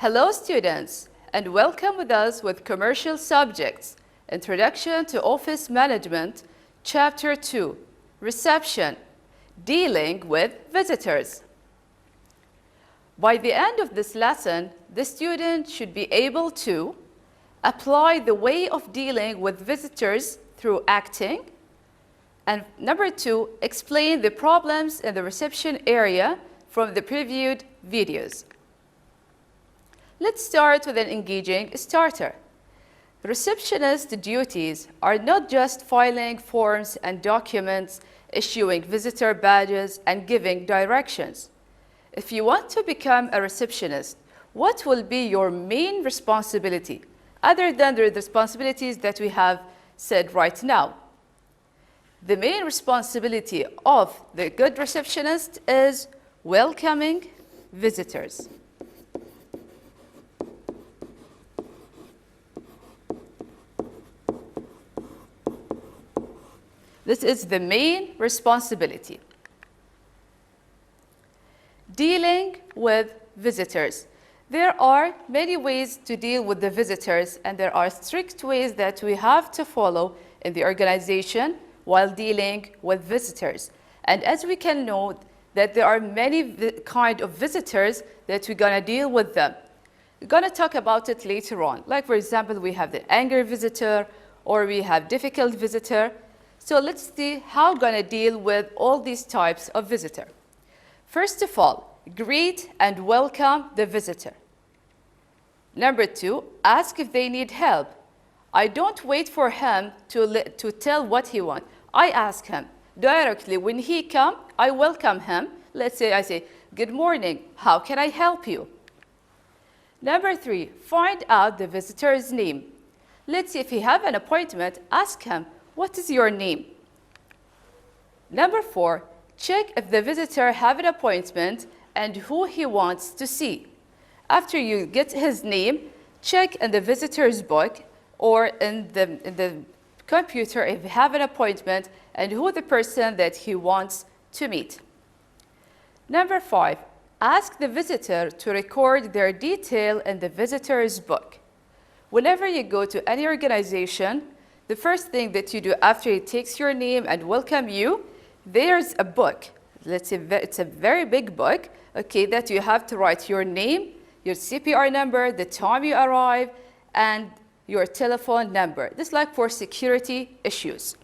Hello students, and welcome with us with Commercial Subjects, Introduction to Office Management, Chapter 2, Reception, Dealing with Visitors. By the end of this lesson, the student should be able to apply the way of dealing with visitors through acting, and number 2, explain the problems in the reception area from the previewed videos. Let's start with an engaging starter. Receptionist duties are not just filing forms and documents, issuing visitor badges, and giving directions. If you want to become a receptionist, what will be your main responsibility, other than the responsibilities that we have said right now? The main responsibility of the good receptionist is welcoming visitors. This is the main responsibility. Dealing with visitors. There are many ways to deal with the visitors, and there are strict ways that we have to follow in the organization while dealing with visitors. And as we can know that there are many kind of visitors that we're going to deal with them. We're going to talk about it later on. Like for example, we have the angry visitor, or we have difficult visitor. So let's see how we're going to deal with all these types of visitor. First of all, greet and welcome the visitor. Number 2, ask if they need help. I don't wait for him to tell what he wants. I ask him directly. When he comes, I welcome him. Let's say I say, good morning, how can I help you? Number 3, find out the visitor's name. Let's say if you have an appointment, ask him, what is your name? Number 4, check if the visitor have an appointment and who he wants to see. After you get his name, check in the visitor's book or in the computer if you have an appointment and who the person that he wants to meet. Number 5, ask the visitor to record their detail in the visitor's book. Whenever you go to any organization, the first thing that you do after he takes your name and welcome you, there's a book. Let's say it's a very big book, okay, that you have to write your name, your CPR number, the time you arrive, and your telephone number. This is like for security issues.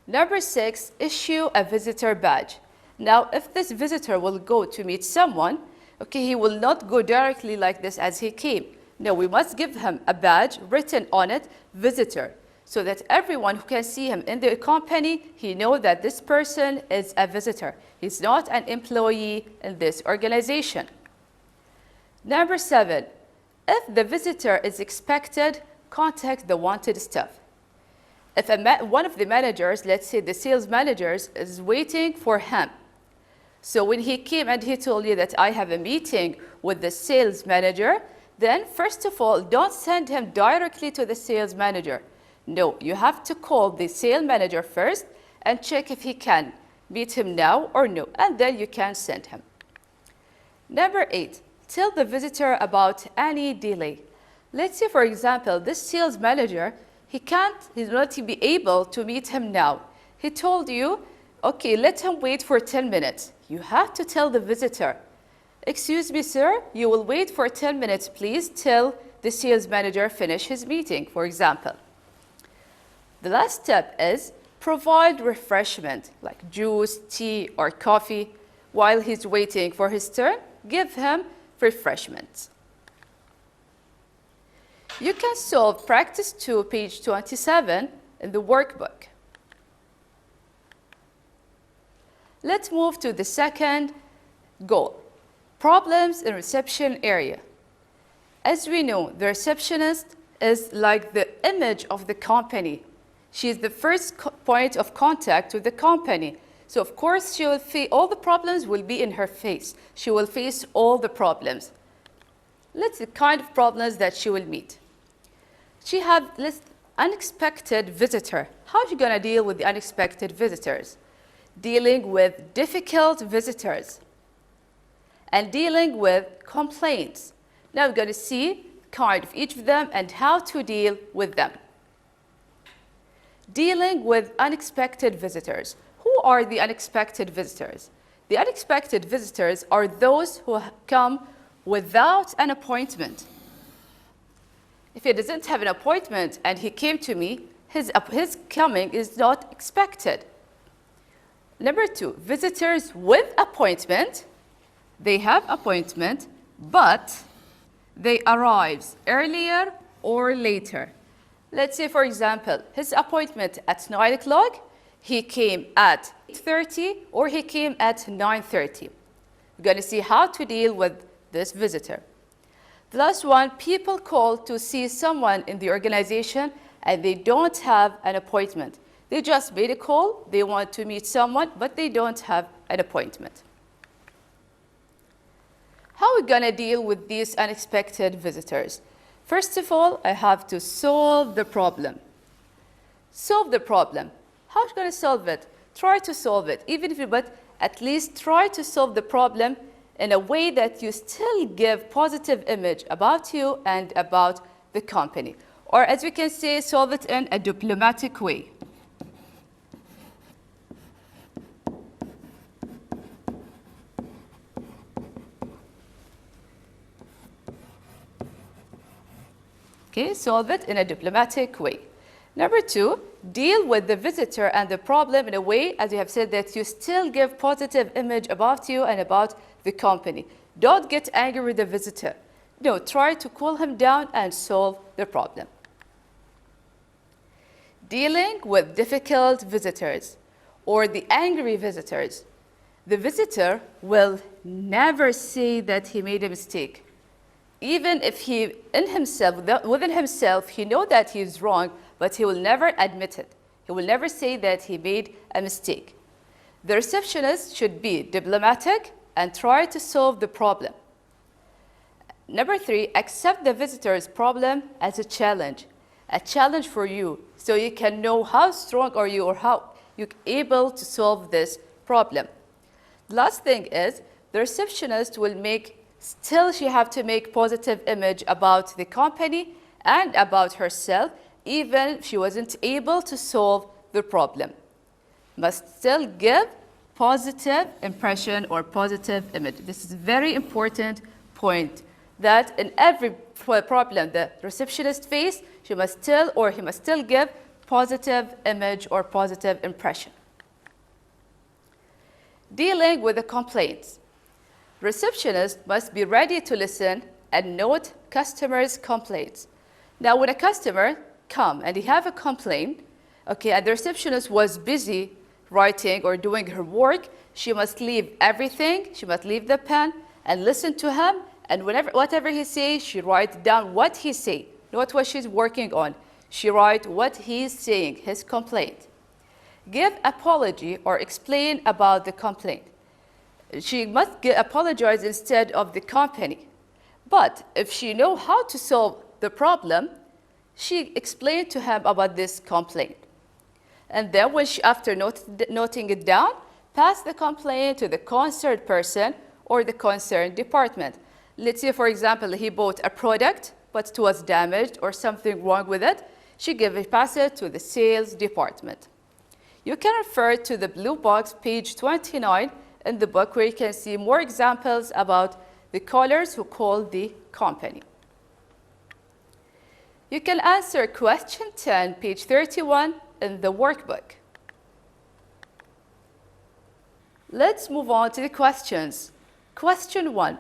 Number 6, issue a visitor badge. Now, if this visitor will go to meet someone, okay, he will not go directly like this as he came. No, we must give him a badge written on it, visitor, so that everyone who can see him in the company, he knows that this person is a visitor. He's not an employee in this organization. Number 7, if the visitor is expected, contact the wanted staff. If one of the managers, let's say the sales managers, is waiting for him. So when he came and he told you that I have a meeting with the sales manager, then first of all, don't send him directly to the sales manager. No, you have to call the sales manager first and check if he can meet him now or no, and then you can send him. Number 8, tell the visitor about any delay. Let's say, for example, this sales manager, he's not be able to meet him now. He told you, okay, let him wait for 10 minutes. You have to tell the visitor, excuse me, sir, you will wait for 10 minutes, please, till the sales manager finish his meeting, for example. The last step is provide refreshment, like juice, tea, or coffee. While he's waiting for his turn, give him refreshments. You can solve practice 2, page 27 in the workbook. Let's move to the second goal. Problems in reception area. As we know, the receptionist is like the image of the company. She is the first point of contact with the company. So of course, she will face all the problems will be in her face. She will face all the problems. Let's see the kind of problems that she will meet. She has this unexpected visitor. How are you going to deal with the unexpected visitors? Dealing with difficult visitors. and dealing with complaints. Now we're going to see kind of each of them and how to deal with them. Dealing with unexpected visitors. Who are the unexpected visitors? The unexpected visitors are those who come without an appointment. If he doesn't have an appointment and he came to me, his coming is not expected. Number 2, visitors with appointment. They have appointment, but they arrive earlier or later. Let's say, for example, his appointment at 9 o'clock, he came at 8:30 or he came at 9:30. We're going to see how to deal with this visitor. The last one, people call to see someone in the organization and they don't have an appointment. They just made a call, they want to meet someone, but they don't have an appointment. How are we going to deal with these unexpected visitors? First of all, I have to solve the problem. Solve the problem. How are you going to solve it? Try to solve it, even if you, but at least try to solve the problem in a way that you still give positive image about you and about the company. Or as we can say, solve it in a diplomatic way. Okay, solve it in a diplomatic way. Number 2, deal with the visitor and the problem in a way, as you have said, that you still give positive image about you and about the company. Don't get angry with the visitor. No, try to cool him down and solve the problem. Dealing with difficult visitors or the angry visitors. The visitor will never say that he made a mistake. Even if he, within himself, he knows that he is wrong, but he will never admit it. He will never say that he made a mistake. The receptionist should be diplomatic and try to solve the problem. Number 3, accept the visitor's problem as a challenge for you, so you can know how strong are you or how you're able to solve this problem. The last thing is, the receptionist will she have to make positive image about the company and about herself, even if she wasn't able to solve the problem. Must still give positive impression or positive image. This is a very important point, that in every problem the receptionist faces, he must still give positive image or positive impression. Dealing with the complaints. Receptionist must be ready to listen and note customers' complaints. Now, when a customer comes and he have a complaint, okay, and the receptionist was busy writing or doing her work, she must leave everything, she must leave the pen and listen to him, and whatever he says, she writes down what he say, not what she's working on. She writes what he's saying, his complaint. Give apology or explain about the complaint. She must apologize instead of the company. But if she knows how to solve the problem, she explained to him about this complaint. And then after noting it down, pass the complaint to the concerned person or the concerned department. Let's say, for example, he bought a product, but it was damaged or something wrong with it. She pass it to the sales department. You can refer to the blue box, page 29, in the book, where you can see more examples about the callers who call the company. You can answer question 10, page 31 in the workbook. Let's move on to the questions. Question 1.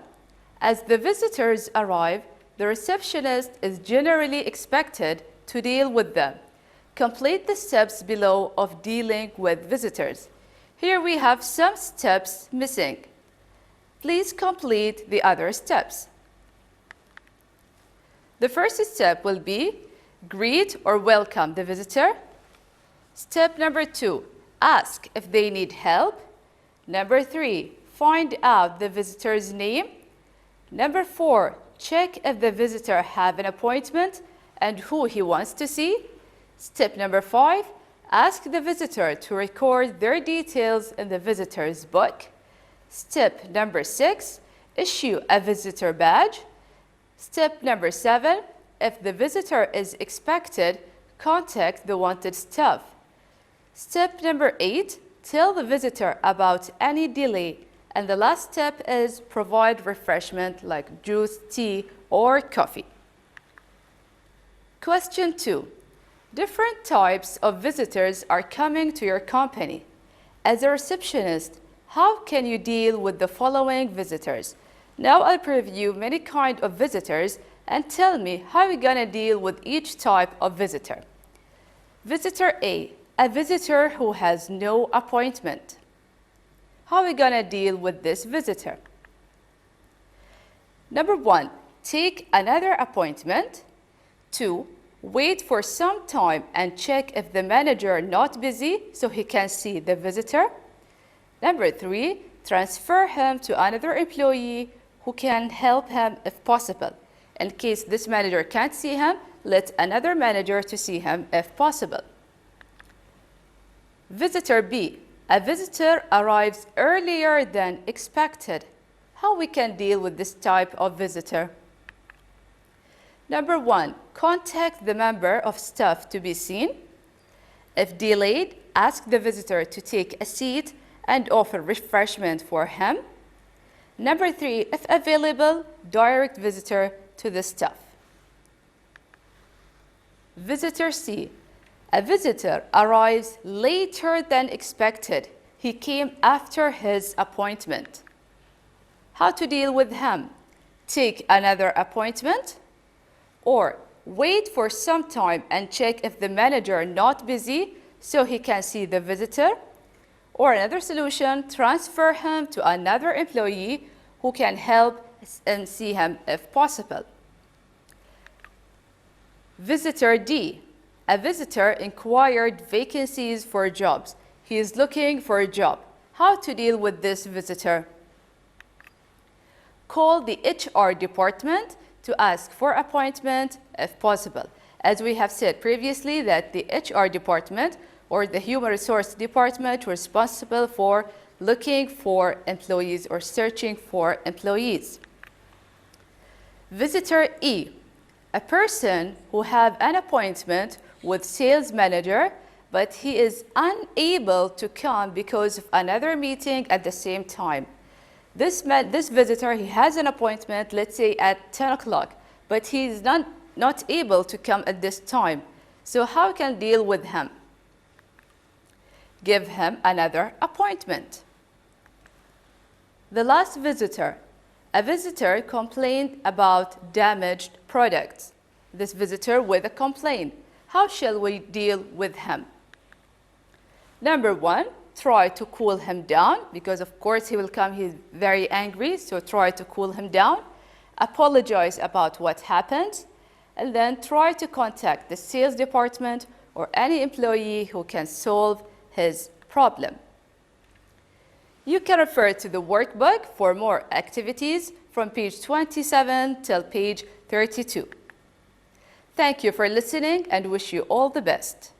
As the visitors arrive, the receptionist is generally expected to deal with them. Complete the steps below of dealing with visitors. Here we have some steps missing. Please complete the other steps. The first step will be greet or welcome the visitor. Step number 2, ask if they need help. Number 3, find out the visitor's name. Number 4, check if the visitor have an appointment and who he wants to see. Step number 5, ask the visitor to record their details in the visitor's book. Step number 6, issue a visitor badge. Step number 7, if the visitor is expected, contact the wanted staff. Step number 8, tell the visitor about any delay. And the last step is provide refreshment like juice, tea, or coffee. Question 2. Different types of visitors are coming to your company. As a receptionist, how can you deal with the following visitors? Now I'll preview many kinds of visitors and tell me how you're gonna deal with each type of visitor. Visitor A visitor who has no appointment. How are we gonna deal with this visitor? Number 1, take another appointment. 2, wait for some time and check if the manager not busy so he can see the visitor. Number 3, transfer him to another employee who can help him if possible. In case this manager can't see him, let another manager to see him if possible. Visitor B, a visitor arrives earlier than expected. How we can deal with this type of visitor? Number 1, contact the member of staff to be seen. If delayed, ask the visitor to take a seat and offer refreshment for him. Number 3, if available, direct visitor to the staff. Visitor C, a visitor arrives later than expected. He came after his appointment. How to deal with him? Take another appointment, or wait for some time and check if the manager not busy so he can see the visitor. Or another solution, transfer him to another employee who can help and see him if possible. Visitor D, a visitor inquired vacancies for jobs. He is looking for a job. How to deal with this visitor? Call the HR department to ask for appointment if possible. As we have said previously that the HR department or the human resource department responsible for looking for employees or searching for employees. Visitor E, a person who have an appointment with sales manager, but he is unable to come because of another meeting at the same time. This visitor, he has an appointment, let's say at 10 o'clock, but he is not able to come at this time. So how can deal with him? Give him another appointment. The last visitor, a visitor complained about damaged products. This visitor with a complaint. How shall we deal with him? Number 1, try to cool him down because of course he will come, he's very angry, so try to cool him down. Apologize about what happened, and then try to contact the sales department or any employee who can solve his problem. You can refer to the workbook for more activities from page 27 till page 32. Thank you for listening and wish you all the best.